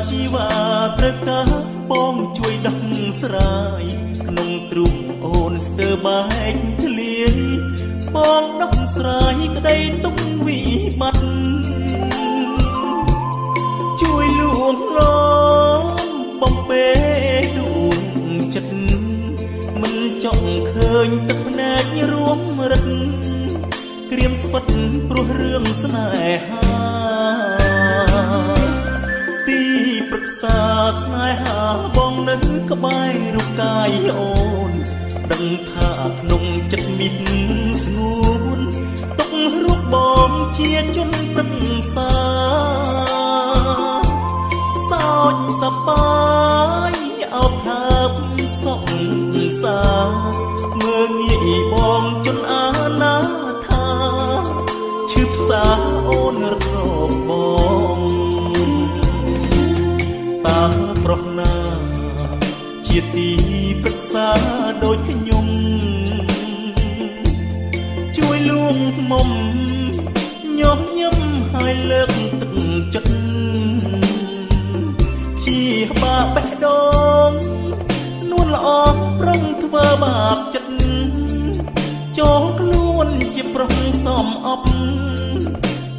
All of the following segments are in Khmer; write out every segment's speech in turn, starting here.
ជីវ៉ាត្រូវការបងជួយដោះស្រាយក្នុងទ្រូងអូនស្ទើរបែកធ្លាយបងដោះស្រាយក្តីទុកវិបត្តិជួយលួងលោមបំពេដួងចិត្តមិនចង់ឃើញទឹកភ្នែករួមរឹកក្រៀមស្វិតព្រោះរឿងស្នេហាទីប្រឹក្សាស្នេហាបងនៅក្បែររូបកាយអូនដឹងថាក្នុងចិត្តមានស្ងួនទុករូបបងជាជនប្រឹក្សាសោចសប្បាយអោបថាបសុខសាមើងងាយបងជន់អាណាថាឈឺផ្សាអូនរកបងតើប្រុសណាជាទីប្រឹក្សាដូចខ្ញុំជួយលួងមុំញោមញឹមឲ្យលើកទឹកចិត្តជាបាបេះដូងនួនល្អប្រឹងធ្វើបាបចិត្តចូលខ្លួនជាប្រុសសំអប់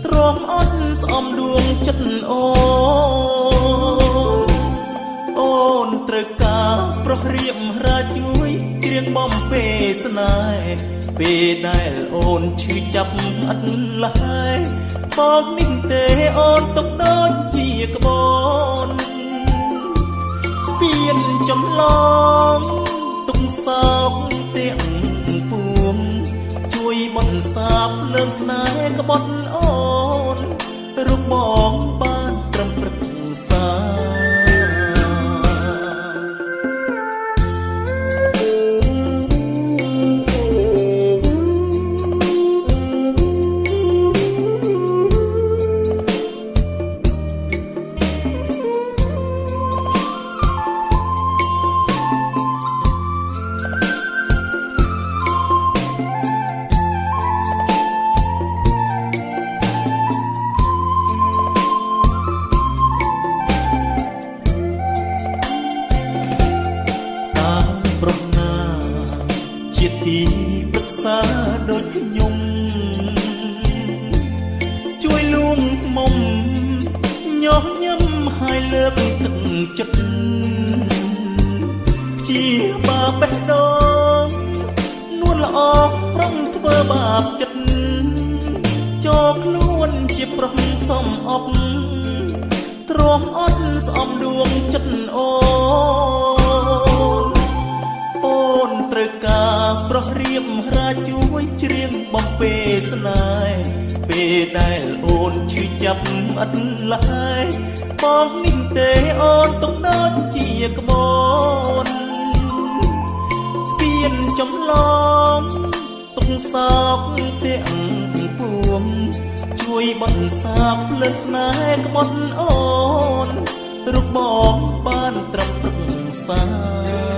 ទ្រាំអត់ស្អំដួងចិត្តអូនត្រូវការប្រុសរៀបរាជួយគ្រៀងបំពេស្នេហ៍ពេលដែលអូនឈឺចាប់អត់លហើយបងនេះទេអូនទុកដូចជាក្បូនស្ពានចំឡងទុកសោកទាំងពួងជួយបន្សាបលើស្នេហ៍ក្បត់អូនរូបបងបានត្រឹមប្រឹក្សាជាទីប្រឹក្សាដូចខ្ញុំជួយលួងមុំញោមញឹមឲ្យលើកទឹកចិត្តជាបាបេះដូងនួនល្អប្រឹងធ្វើបាបចិត្តចូលខ្លួនជាប្រុសសំអប់ទ្រាំអត់ស្អំដួងចិត្តអូនត្រូវការប្រុសរៀបរាជួយច្រៀងបំពេស្នេហ៍ពេលដែលអូនឈឺចាប់អត់លហើយបងនេះទេអូនទុកដូចជាក្បូនស្ពានចំឡងទុកសោកទាំងពួងជួយបន្សាបលើស្នេហ៍ក្បត់អូនរូបបងបានត្រឹមប្រឹក្សា